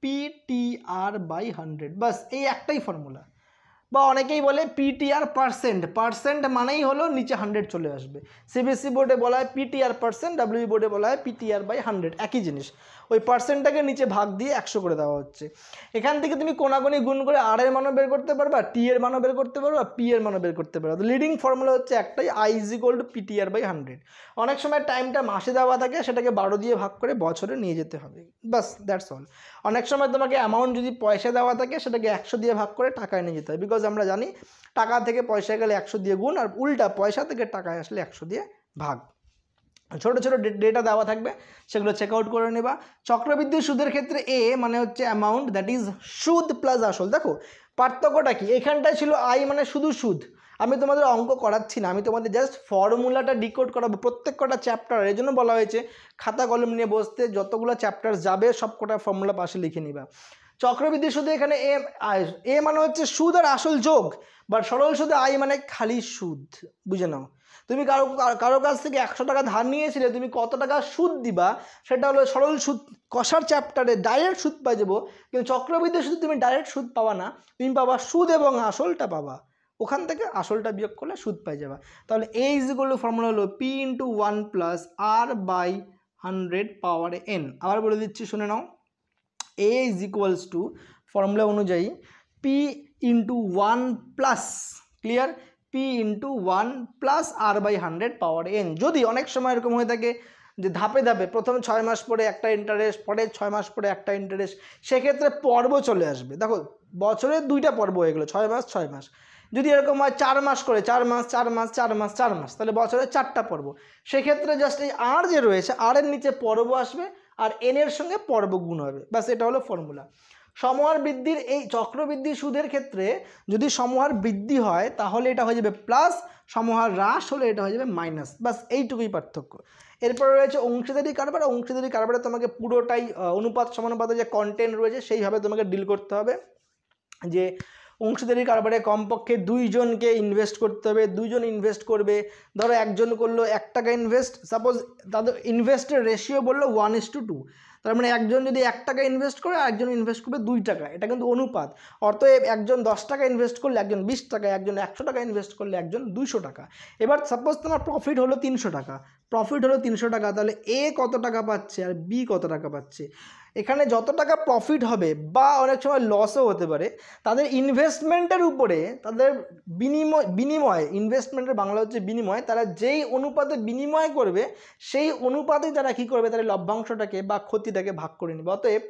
PTR/100। বাস এই একটাই ফর্মুলা। বা অনেকেই বলে PTR পার্সেন্ট মানেই হলো নিচে 100 চলে আসবে। সিবিএসসি বোর্ডে বলা হয় PTR%, ডাব্লিউবি বোর্ডে বলা হয় PTR/100, একই জিনিস। ওই পার্সেন্টটাকে নিচে ভাগ দিয়ে 100 করে দেওয়া হচ্ছে। এখান থেকে তুমি কোনাগুনি গুণ করে আর এর মানও বের করতে পারবা, টি এর মানও বের করতে পারবা, পি এর মানও বের করতে পারবা। তো লিডিং ফর্মুলা হচ্ছে একটাই, I = PTR/100। অনেক সময় টাইমটা মাসে দেওয়া থাকে, সেটাকে 12 দিয়ে ভাগ করে বছরে নিয়ে যেতে হবে। বাস, দ্যাটস অল। অনেক সময় তোমাকে অ্যামাউন্ট যদি পয়সা দেওয়া থাকে, সেটাকে 100 দিয়ে ভাগ করে টাকায় নিয়ে যেতে হবে। বিকজ আমরা জানি টাকা থেকে পয়সা গেলে 100 দিয়ে গুণ, আর উল্টা পয়সা থেকে টাকায় আসলে 100 দিয়ে ভাগ। ছোট ছোট ডেটা দেওয়া থাকবে, সেগুলো চেক আউট করে নেবা। চক্রবৃদ্ধি সুদের ক্ষেত্রে এ মানে হচ্ছে অ্যামাউন্ট, দ্যাট ইজ সুদ প্লাস আসল। দেখো পার্থক্যটা কি, এখানটায় ছিল আই মানে শুধু সুদ। আমি তোমাদের অঙ্ক করাচ্ছি না, আমি তোমাদের জাস্ট ফর্মুলাটা ডিকোড করাবো প্রত্যেক কটা চ্যাপ্টার। এই জন্য বলা হয়েছে খাতা কলম নিয়ে বসতে, যতগুলো চ্যাপ্টার যাবে সব কটা ফর্মুলা পাশে লিখে নিবা। চক্রবৃদ্ধি সুদে এখানে এ মানে হচ্ছে সুদ আর আসল যোগ, বাট সরল সুদে আই মানে খালি সুদ। বুঝে নাও, তুমি কারো কাছ থেকে 100 টাকা ধার নিয়েছিলে, তুমি কত টাকা সুদ দিবা সেটা হলো সরল সুদ। কষার চ্যাপ্টারে ডাইরেক্ট সুদ পাই যাবো, কিন্তু চক্রবৃদ্ধি সুদ তুমি ডাইরেক্ট সুদ পাবা না, তুমি পাবা সুদ এবং আসলটা পাবা, ওখান থেকে আসলটা বিয়োগ করলে সুদ পাই যাবা। তাহলে A is equal to formula হলো P into 1 plus R by 100 power N. আবার বলে দিচ্ছি শুনে নাও, A is equals to formula অনুযায়ী P into 1 plus, clear, P into 1 plus R by 100 power N. যদি অনেক সময় এরকম হয়ে থাকে যে ধাপে ধাপে প্রথম 6 মাস পরে একটা ইন্টারেস্ট, পরে 6 মাস পরে একটা ইন্টারেস্ট, সেক্ষেত্রে পর্ব চলে আসবে। দেখো বছরে 2টা পর্ব হয়ে গেলো, 6 মাস 6 মাস। যদি এরকম হয় 4 মাস করে, 4 মাস 4 মাস 4 মাস 4 মাস, তাহলে বছরে 4টা পর্ব। সেক্ষেত্রে জাস্ট এই আর যে রয়েছে, আর এর নিচে পর্ব আসবে আর এন এর সঙ্গে পর্ব গুণ হবে, ব্যাস এটা হলো ফর্মুলা। সমহার বৃদ্ধির এই চক্রবৃদ্ধি সুদের ক্ষেত্রে যদি সমহার বৃদ্ধি হয় তাহলে এটা হয়ে যাবে প্লাস, সমহার হ্রাস হলে এটা হয়ে যাবে মাইনাস, ব্যাস এইটুকুই পার্থক্য। এরপরে রয়েছে অংশীদারি কারবার। অংশীদারি কারবারে তোমাকে পুরোটাই অনুপাত সমানুপাতে যে কন্টেন্ট রয়েছে সেইভাবে তোমাকে ডিল করতে হবে। যে অংশীদারি কারবারে কমপক্ষে 2 জনকে ইনভেস্ট করতে হবে, 2 জন ইনভেস্ট করবে। ধরো একজন করলো 1 টাকা ইনভেস্ট, সাপোজ তাদের ইনভেস্টের রেশিও বললো 1:2, তার মানে একজন যদি 1 টাকা ইনভেস্ট করে আর একজন ইনভেস্ট করবে 2 টাকা, এটা কিন্তু অনুপাত। অতএব একজন 10 টাকা ইনভেস্ট করলে একজন 20 টাকা, একজন 100 টাকা ইনভেস্ট করলে একজন 200 টাকা। এবার সাপোজ তোমার প্রফিট হলো 300 টাকা, প্রফিট হলো 300 টাকা, তাহলে এ কত টাকা পাচ্ছে আর বি কত টাকা পাচ্ছে। এখানে যত টাকা প্রফিট হবে বা অনেক সময় লসও হতে পারে, তাদের ইনভেস্টমেন্টের উপরে, তাদের বিনিময়, ইনভেস্টমেন্টের বাংলা হচ্ছে বিনিময়, তারা যেই অনুপাতে বিনিময় করবে সেই অনুপাতেই তারা কী করবে, তাদের লভ্যাংশটাকে বা ক্ষতিটাকে ভাগ করে নেবে। অতএব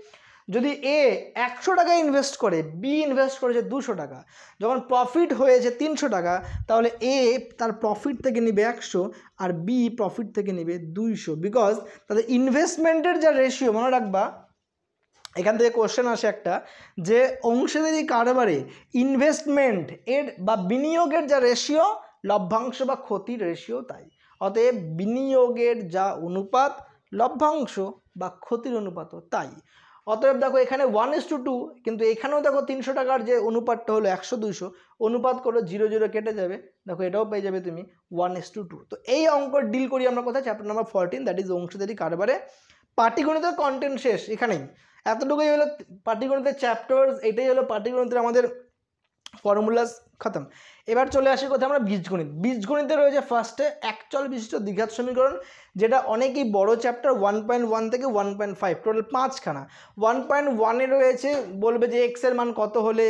যদি এ 100 টাকা ইনভেস্ট করে, বি ইনভেস্ট করেছে 200 টাকা, যখন প্রফিট হয়েছে 300 টাকা, তাহলে এ তার প্রফিট থেকে নেবে 100 আর বি প্রফিট থেকে নেবে 200, বিকজ তাদের ইনভেস্টমেন্টের যা রেশিও, মনে রাখবা এখান থেকে কোশ্চেন আসে একটা, যে অংশীদারি কারবারে ইনভেস্টমেন্ট এর বা বিনিয়োগের যা রেশিও, লভ্যাংশ বা ক্ষতির রেশিও তাই। অতএব বিনিয়োগের যা অনুপাত, লভ্যাংশ বা ক্ষতির অনুপাতও তাই। অতএব দেখো এখানে 1:2, কিন্তু এখানেও দেখো 300 টাকার যে অনুপাতটা হলো 100-200, অনুপাত করো 0 0 কেটে যাবে, দেখো এটাও পেয়ে যাবে তুমি 1:2। তো এই অঙ্ক ডিল করি আমরা কোথায়, চ্যাপ্টার নাম্বার 14, দ্যাট ইজ অংশীদারি কারবারে। পাটিগণিতের কন্টেন্ট শেষ এখানেই, এতটুকুই হলো পাটিগণিতের চ্যাপ্টার্স, এটাই হলো পাটিগণিতের আমাদের ফর্মুলাস খতম। এবার চলে আসি কোথায় আমরা, বীজগণিত। বীজগণিতে রয়েছে ফার্স্টে একচল বিশিষ্ট দ্বিঘাত সমীকরণ, যেটা অনেকই বড় চ্যাপ্টার, 1.1 থেকে 1.5, টোটাল 5খানা। 1.1-এ রয়েছে বলবে যে এক্স এর মান কত হলে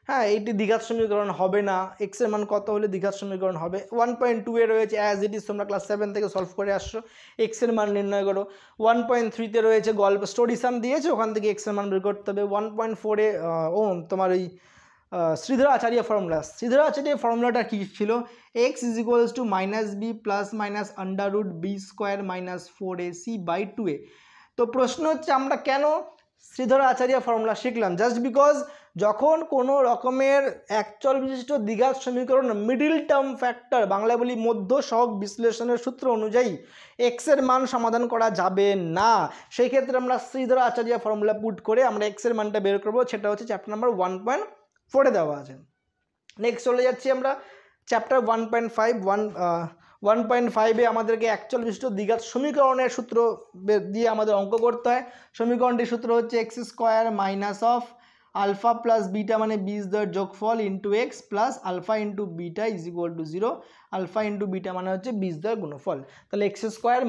হ্যাঁ এইটি দ্বিঘাত সমীকরণ হবে না, এক্স এর মান কত হলে দ্বিঘাত সমীকরণ হবে। 1.2-এ রয়েছে অ্যাজ ইট ইজ, তোমরা ক্লাস 7 থেকে সলভ করে আসছো, এক্স এর মান নির্ণয় করো। 1.3-তে রয়েছে গল্প, স্টোরি সাম দিয়েছে, ওখান থেকে এক্স এর মান বের করতে হবে। 1.4-এ তোমার ওই শ্রীধরাচার্য ফর্মুলা। শ্রীধরাচার্য ফর্মুলাটা কী ছিল, x is equals two -b plus minus √b² - 4ac/2a। তো প্রশ্ন হচ্ছে আমরা কেন শ্রীধরাচার্য ফর্মুলা শিখলাম, জাস্ট বিকজ যখন কোনো রকমের একচল বিশিষ্ট দ্বিঘাত সমীকরণ মিডিল টার্ম ফ্যাক্টর, বাংলা বলি মধ্য সহগ বিশ্লেষণের সূত্র অনুযায়ী এক্স এর মান সমাধান করা যাবে না, সেই ক্ষেত্রে আমরা শ্রীধরাচার্য ফর্মুলা পুট করে আমরা এক্স এর মানটা বের করবো, সেটা হচ্ছে চ্যাপ্টার নাম্বার 1.4-এ দেওয়া আছে। নেক্সট চলে যাচ্ছি আমরা চ্যাপ্টার 1.5। 1.5-এ আমাদেরকে একচল বিশিষ্ট দ্বিঘাত সমীকরণের সূত্র দিয়ে আমাদের অঙ্ক করতে হয়। সমীকরণটির সূত্র হচ্ছে x² minus of alpha plus beta মানে বীজদ্বয়ের যোগফল into x plus alpha into beta is equal to 0, alpha into beta মানে হচ্ছে বীজদ্বয়ের গুণফল। তাহলে x²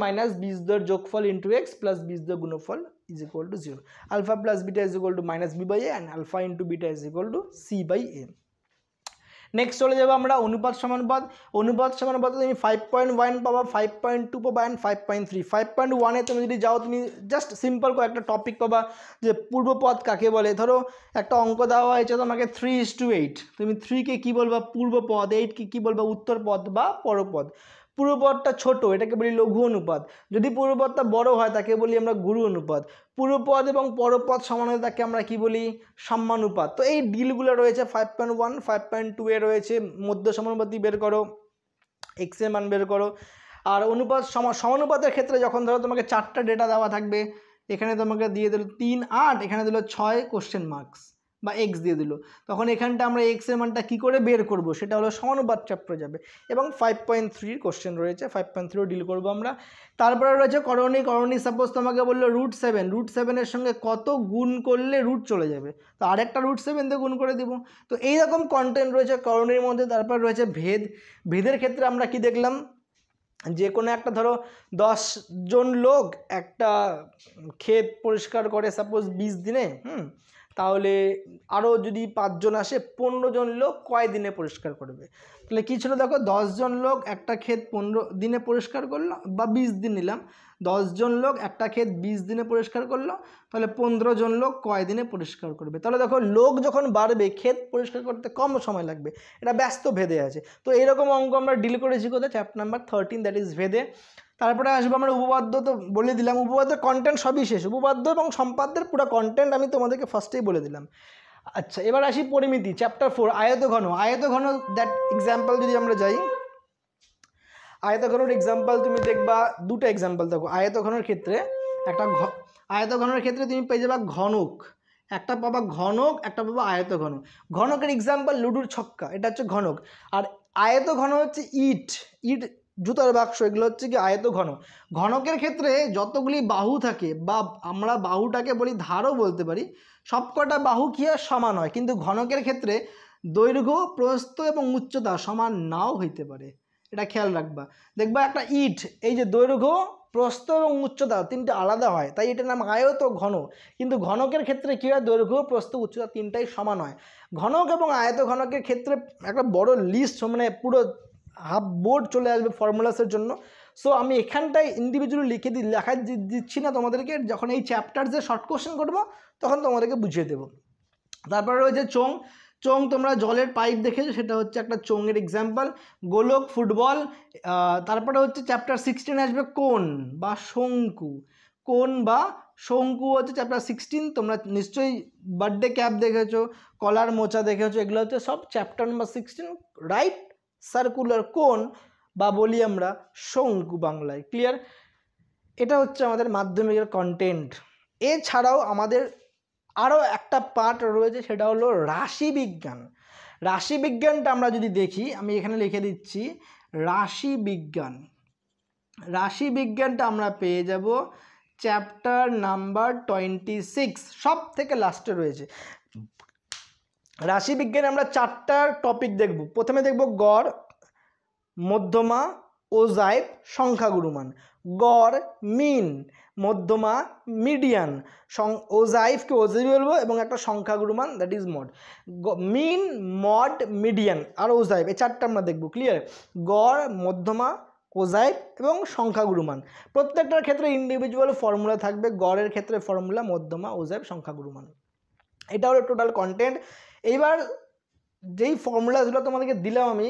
মাইনাস বীজদ্বয়ের যোগফল ইন্টু এক্স প্লাস বীজদ্বয়ের গুণফল is equal to 0. Alpha plus beta is equal to -b/a and alpha into beta is equal to c/a. Next চলে যাবো আমরা অনুপাত সমানুপাত। অনুপাত সমানুপাতে তুমি 5.1 পাবা, 5.2 পাবা অ্যান্ড 5.3। 5.1-এ তুমি যদি যাও, তুমি জাস্ট সিম্পল করে একটা টপিক পাবা যে পূর্বপদ কাকে বলে। ধরো একটা অঙ্ক দেওয়া হয়েছে তোমাকে 3:8, তুমি 3-কে কী বলবা, পূর্বপদ, 8-কে কী বলবা, উত্তরপদ বা পরপদ। পূর্বপদটা ছোট এটাকে বলি লঘু অনুপাত, যদি পূর্বপদটা বড় হয় তাকে বলি আমরা গুরু অনুপাত, পূর্বপদ এবং পরপদ সমান হলে তাকে আমরা কি বলি সমানুপাত। তো এই ডিলগুলো রয়েছে 5.1 5.2 এ রয়েছে মধ্য সমানুপাতি বের করো, এক্স এর মান বের করো। আর অনুপাত সমানুপাতের ক্ষেত্রে যখন ধরো তোমাকে 4টা ডেটা দেওয়া থাকবে, এখানে তোমাকে দিয়ে দিল 3 8, এখানে দিল 6 কোশ্চেন মার্কস বা এক্স দিয়ে দিল, তখন এখানটা আমরা এক্স এর মানটা কী করে বের করব সেটা হলো সমানুপাত চ্যাপ্টারে যাবে। এবং 5.3 কোশ্চেন রয়েছে, 5.3 ডিল করবো আমরা। তারপরে রয়েছে করণী সাপোজ তোমাকে বললো √7 এর সঙ্গে কত গুণ করলে রুট চলে যাবে, তো আরেকটা √7 দিয়ে গুণ করে দিব। তো এইরকম কন্টেন্ট রয়েছে করণীর মধ্যে। তারপর রয়েছে ভেদের ক্ষেত্রে আমরা কি দেখলাম, যে কোনো একটা ধরো 10 জন লোক একটা ক্ষেত পরিষ্কার করে সাপোজ 20 দিনে, তাহলে আরও যদি 5 জন আসে 15 জন লোক কয় দিনে পরিষ্কার করবে, তাহলে কী ছিল দেখো 10 জন লোক একটা ক্ষেত 15 দিনে পরিষ্কার করলো বা 20 দিন নিলাম, 10 জন লোক একটা ক্ষেত 20 দিনে পরিষ্কার করলো, তাহলে 15 জন লোক কয় দিনে পরিষ্কার করবে। তাহলে দেখো লোক যখন বাড়বে ক্ষেত পরিষ্কার করতে কম সময় লাগবে, এটা ব্যস্ত ভেদে আছে। তো এইরকম অঙ্ক আমরা ডিল করেছি কোথায়, চ্যাপ্টার নাম্বার 13 দ্যাট ইজ ভেদে। তারপরে আসবো আমরা উপপাদ্য, তো বলে দিলাম উপপাদ্যের কন্টেন্ট সবই শেষ, উপপাদ্য এবং সম্পাদ্যের পুরো কন্টেন্ট আমি তোমাদেরকে ফার্স্টেই বলে দিলাম। আচ্ছা এবার আসি পরিমিতি, চ্যাপ্টার 4 আয়তঘন দ্যাট এক্সাম্পল যদি আমরা যাই, আয়তঘনের এক্সাম্পল তুমি দেখবা দুটো এক্সাম্পল দেখো। আয়তঘনের ক্ষেত্রে আয়তঘনের ক্ষেত্রে তুমি পেয়ে যাবা ঘনক, একটা পাবা ঘনক, একটা পাবা আয়তঘন। ঘনকের এক্সাম্পল লুডুর ছক্কা, এটা হচ্ছে ঘনক। আর আয়তঘন হচ্ছে ইট জুতার বাক্স, এগুলো হচ্ছে কি আয়তঘন। ঘনকের ক্ষেত্রে যতগুলি বাহু থাকে, বা আমরা বাহুটাকে বলি ধারও বলতে পারি, সবকটা বাহু কি আর সমান হয়, কিন্তু ঘনকের ক্ষেত্রে দৈর্ঘ্য প্রস্থ এবং উচ্চতা সমান নাও হইতে পারে, এটা খেয়াল রাখবা। দেখবা একটা ইট, এই যে দৈর্ঘ্য প্রস্থ এবং উচ্চতা তিনটে আলাদা হয়, তাই এটার নাম আয়ত ঘন। কিন্তু ঘনকের ক্ষেত্রে কী হয়, দৈর্ঘ্য প্রস্থ উচ্চতা তিনটাই সমান হয়। ঘনক এবং আয়ত ঘনকের ক্ষেত্রে একটা বড় লিস্ট, মানে পুরো হাফ বোর্ড চলে আসবে ফর্মুলাসের জন্য। সো আমি এখানটায় ইন্ডিভিজুয়ালি লেখা দিচ্ছি না তোমাদেরকে, যখন এই চ্যাপ্টার শর্ট কোশ্চেন করবো তখন তোমাদেরকে বুঝিয়ে দেবো। তারপরে রয়েছে চোং। তোমরা জলের পাইপ দেখেছো, সেটা হচ্ছে একটা চোঙের এক্সাম্পল। গোলক ফুটবল। তারপরে হচ্ছে চ্যাপ্টার 16 আসবে কোণ বা শঙ্কু। কোণ বা শঙ্কু হচ্ছে চ্যাপ্টার 16। তোমরা নিশ্চয়ই বার্থডে ক্যাপ দেখেছো, কলার মোচা দেখেছো, এগুলো হচ্ছে সব চ্যাপ্টার নাম্বার 16, রাইট। সার্কুলার কোণ বা বলি আমরা শঙ্কু বাংলায়, ক্লিয়ার। এটা হচ্ছে আমাদের মাধ্যমিকের কন্টেন্ট। এছাড়াও আমাদের আরও একটা পার্ট রয়েছে, সেটা হলো রাশিবিজ্ঞান। রাশিবিজ্ঞানটা আমরা যদি দেখি, আমি এখানে লিখে দিচ্ছি রাশিবিজ্ঞানটা আমরা পেয়ে যাব চ্যাপ্টার নাম্বার 26, সব থেকে লাস্টে রয়েছে। রাশিবিজ্ঞানে আমরা 4টা টপিক দেখব। প্রথমে দেখব গড়, মধ্যমা, ওজাইভ, সংখ্যাগুরুমান। গড় মিন, মধ্যমা মিডিয়ান, ওজাইভকে ওজাইভ বলবো, এবং একটা সংখ্যাগুরুমান that is mode. Mean, mode, median আর ওজাইভ, এই 4টা আমরা দেখব, ক্লিয়ার। গড়, মধ্যমা, ওজাইভ এবং সংখ্যাগুরুমান। প্রত্যেকটার ক্ষেত্রে ইন্ডিভিজুয়াল ফর্মুলা থাকবে। গড়ের ক্ষেত্রে ফর্মুলা, মধ্যমা, ওজাইভ, সংখ্যাগুরুমান। এটা হলো টোটাল কন্টেন্ট। এইবার যেই ফর্মুলাসগুলো তোমাদেরকে দিলাম আমি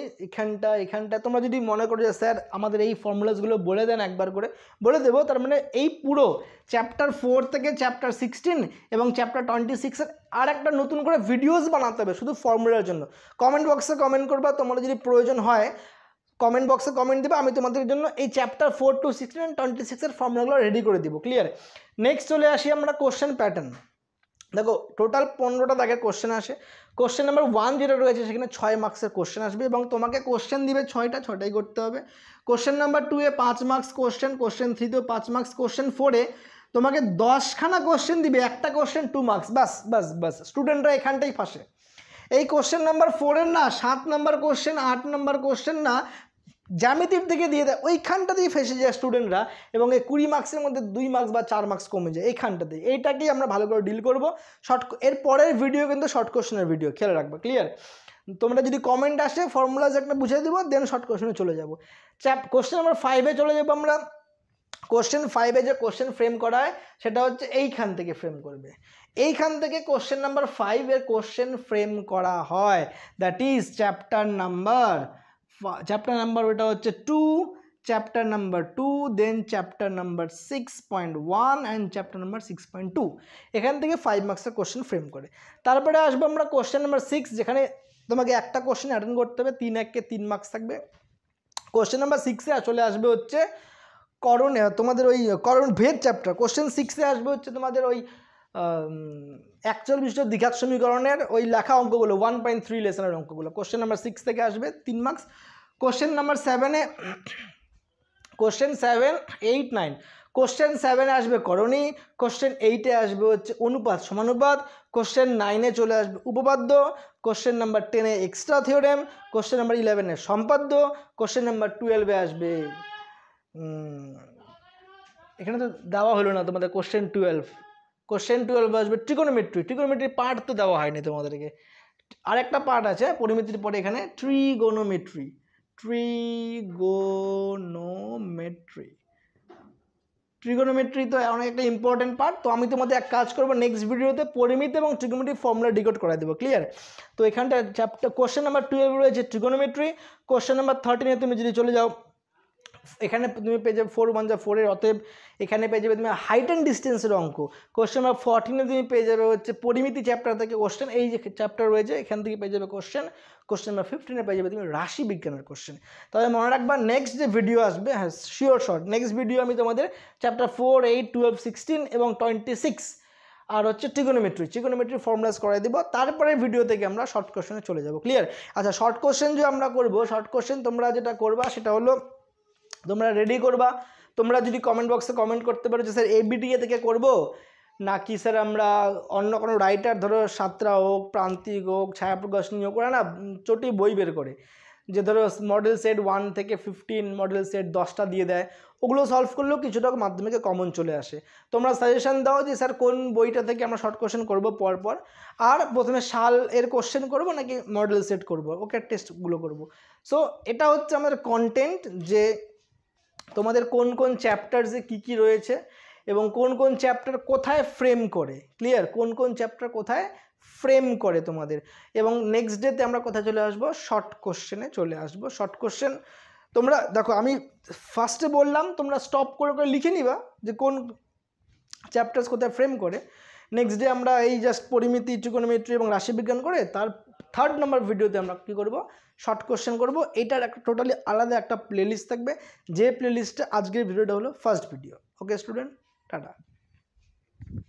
এখানটা তোমরা যদি মনে করো যে স্যার আমাদের এই ফর্মুলাসগুলো বলে দেন, একবার করে বলে দেবো। তার মানে এই পুরো চ্যাপ্টার 4 থেকে চ্যাপ্টার 16 এবং চ্যাপ্টার 26-এর আর একটা নতুন করে ভিডিওস বানাতে হবে শুধু ফর্মুলার জন্য। কমেন্ট বক্সে কমেন্ট করবা, তোমাদের যদি প্রয়োজন হয় কমেন্ট বক্সে কমেন্ট দেবে, আমি তোমাদের জন্য এই চ্যাপ্টার 4 to 16 and 26-এর ফর্মুলাগুলো রেডি করে দিব, ক্লিয়ার। নেক্সট চলে আসি আমরা কোশ্চেন প্যাটার্ন। দেখো টোটাল 15টা দাগের কোশ্চেন আসে। কোশ্চেন নাম্বার 1 যেটা রয়েছে সেখানে 6 মার্কসের কোশ্চেন আসবে এবং তোমাকে কোশ্চেন দিবে 6টাই করতে হবে। কোশ্চেন নাম্বার 2-এ 5 মার্কস কোশ্চেন, কোশ্চেন 3-তেও 5 মার্কস, কোশ্চেন 4-এ তোমাকে 10খানা কোশ্চেন দিবে, একটা কোশ্চেন 2 মার্কস। বাস স্টুডেন্টরা এখানটাই ফাঁসে। এই কোশ্চেন নাম্বার 4-এর না 7 নাম্বার কোশ্চেন, 8 নাম্বার কোশ্চেন না জ্যামিতির দিকে দিয়ে দেয়, ওইখানটাতেই ফেসে যায় স্টুডেন্টরা, এবং এই 20 মার্কসের মধ্যে 2 মার্কস বা 4 মার্কস কমে যায় এইখানটাতেই। এইটাকেই আমরা ভালো করে ডিল করবো। এর পরের ভিডিও কিন্তু শর্ট কোশ্চেনের ভিডিও, খেয়াল রাখবো, ক্লিয়ার। তোমরা যদি কমেন্ট আসে ফর্মুলাজ একটা বুঝিয়ে দেবো, দেন শর্ট কোশ্চেনে চলে যাবো। কোশ্চেন নাম্বার 5-এ চলে যাবো আমরা। কোশ্চেন 5-এ যে কোশ্চেন ফ্রেম করা হয় সেটা হচ্ছে এইখান থেকে ফ্রেম করবে। এইখান থেকে কোশ্চেন নাম্বার 5-এর কোশ্চেন ফ্রেম করা হয়, দ্যাট ইজ চ্যাপ্টার নাম্বার ওটা হচ্ছে 2, chapter number 2, then chapter number 6.1 and chapter number 6.2 এখান থেকে 5 মার্কসের কোশ্চেন ফ্রেম করে। তারপরে আসবো আমরা কোশ্চেন নাম্বার 6, যেখানে তোমাকে একটা কোশ্চেন অ্যাটেন্ড করতে হবে, 3-1 3 মার্কস থাকবে। কোশ্চেন নাম্বার 6-এ আসলে আসবে হচ্ছে তোমাদের ওই করণ ভেদ চ্যাপ্টার। কোশ্চেন 6-এ আসবে হচ্ছে তোমাদের ওই অ্যাকচুয়াল বিশিষ্ট দ্বিঘাত সমীকরণের ওই লেখা অঙ্কগুলো 1.3 লেসনের অঙ্কগুলো কোশ্চেন নাম্বার 6 থেকে আসবে 3 মার্কস। কোশ্চেন নাম্বার 7-এ কোশ্চেন 7, 8, 9 কোশ্চেন 7-এ আসবে করণী, কোশ্চেন 8-এ আসবে হচ্ছে অনুপাত সমানুপাত, কোশ্চেন 9-এ চলে আসবে উপপাদ্য, কোশ্চেন নাম্বার 10-এ এক্সট্রা থিওরেম, কোশ্চেন নাম্বার 11-এ সম্পাদ্য, কোশ্চেন নাম্বার 12-এ আসবে এখানে তো দেওয়া হলো না তোমাদের কোশ্চেন 12 আসবে ট্রিগোনোমেট্রি পার্ট তো দেওয়া হয়নি তোমাদেরকে, আরেকটা পার্ট আছে পরিমিতির পরে এখানে ট্রিগোনোমেট্রি তো অনেক একটা ইম্পর্টেন্ট পার্ট। তো আমি তোমাদের এক কাজ করবো, নেক্সট ভিডিওতে পরিমিতি এবং ট্রিগোনোমেট্রি ফর্মুলা ডিকোড করে দেবো, ক্লিয়ার? তো এখানটা চ্যাপ্টার কোশ্চেন নাম্বার 12 রয়েছে ট্রিগোনোমেট্রি, কোশ্চেন নাম্বার 13-এ তুমি যদি চলে যাও এখানে তুমি পেয়ে যাবে 4 1 4 এর, অতএব এখানে পেয়ে যাবে তুমি হাইট অ্যান্ড ডিস্টেন্সের অঙ্ক। কোশ্চেন নাম্বার 14-এ তুমি পেয়ে যাবে হচ্ছে পরিমিতি চ্যাপ্টার থেকে কোশ্চেন, এই যে চ্যাপ্টার রয়েছে এখান থেকে পেয়ে যাবে কোশ্চেন। কোশ্চেন নাম্বার 15-এ পেয়ে যাবে তুমি রাশি বিজ্ঞানের কোশ্চেন। তবে মনে রাখবা নেক্সট যে ভিডিও আসবে, হ্যাঁ শিওর শর্ট নেক্সট ভিডিও আমি তোমাদের চ্যাপ্টার 4, 8, 12, 16 এবং 26 আর হচ্ছে ট্রিগোনোমেট্রি ফর্মুলাস করাই দিব। তারপরে ভিডিও থেকে আমরা শর্ট কোশ্চেনে চলে যাব, ক্লিয়ার? আচ্ছা, শর্ট কোশ্চেন যে আমরা করবো, শর্ট কোশ্চেন তোমরা যেটা করবা সেটা হলো তোমরা রেডি করবা। তোমরা যদি কমেন্ট বক্সে কমেন্ট করতে পারো যে স্যার ABTA থেকে করব নাকি স্যার আমরা অন্য কোনো রাইটার, ধরো সাতরা হোক, প্রান্তিক হোক, ছায়াপ্রকাশনী হোক, ওরা না চটি বই বের করে যে ধরো মডেল সেট 1 থেকে 15 মডেল সেট 10টা দিয়ে দেয়, ওগুলো সলভ করলেও কিছুটা মাধ্যমিকে কমন চলে আসে। তোমরা সাজেশন দাও যে স্যার কোন বইটা থেকে আমরা শর্ট কোশ্চেন করবো পরপর, আর প্রথমে সাল এর কোশ্চেন করবো নাকি মডেল সেট করবো, ওকে টেস্টগুলো করবো। সো এটা হচ্ছে আমাদের কন্টেন্ট, যে তোমাদের কোন কোন চ্যাপ্টারসে কী রয়েছে এবং কোন কোন চ্যাপ্টার কোথায় ফ্রেম করে, ক্লিয়ার? কোন কোন চ্যাপ্টার কোথায় ফ্রেম করে তোমাদের। এবং নেক্সট ডেতে আমরা কোথায় চলে আসবো, শর্ট কোশ্চেনে চলে আসবো। শর্ট কোশ্চেন তোমরা দেখো, আমি ফার্স্টে বললাম তোমরা স্টপ করে লিখে নিবা যে কোন চ্যাপ্টার্স কোথায় ফ্রেম করে। নেক্সট ডে আমরা এই জাস্ট পরিমিতি, ট্রিগোনোমেট্রি এবং রাশিবিজ্ঞান করে তার 3rd নম্বর ভিডিওতে আমরা কী করবো, শর্ট কোশ্চেন করবো। এটার একটা টোটালি আলাদা একটা প্লেলিস্ট থাকবে, যে প্লেলিস্টে আজকের ভিডিওটা হলো ফার্স্ট ভিডিও। ওকে স্টুডেন্ট, টাটা।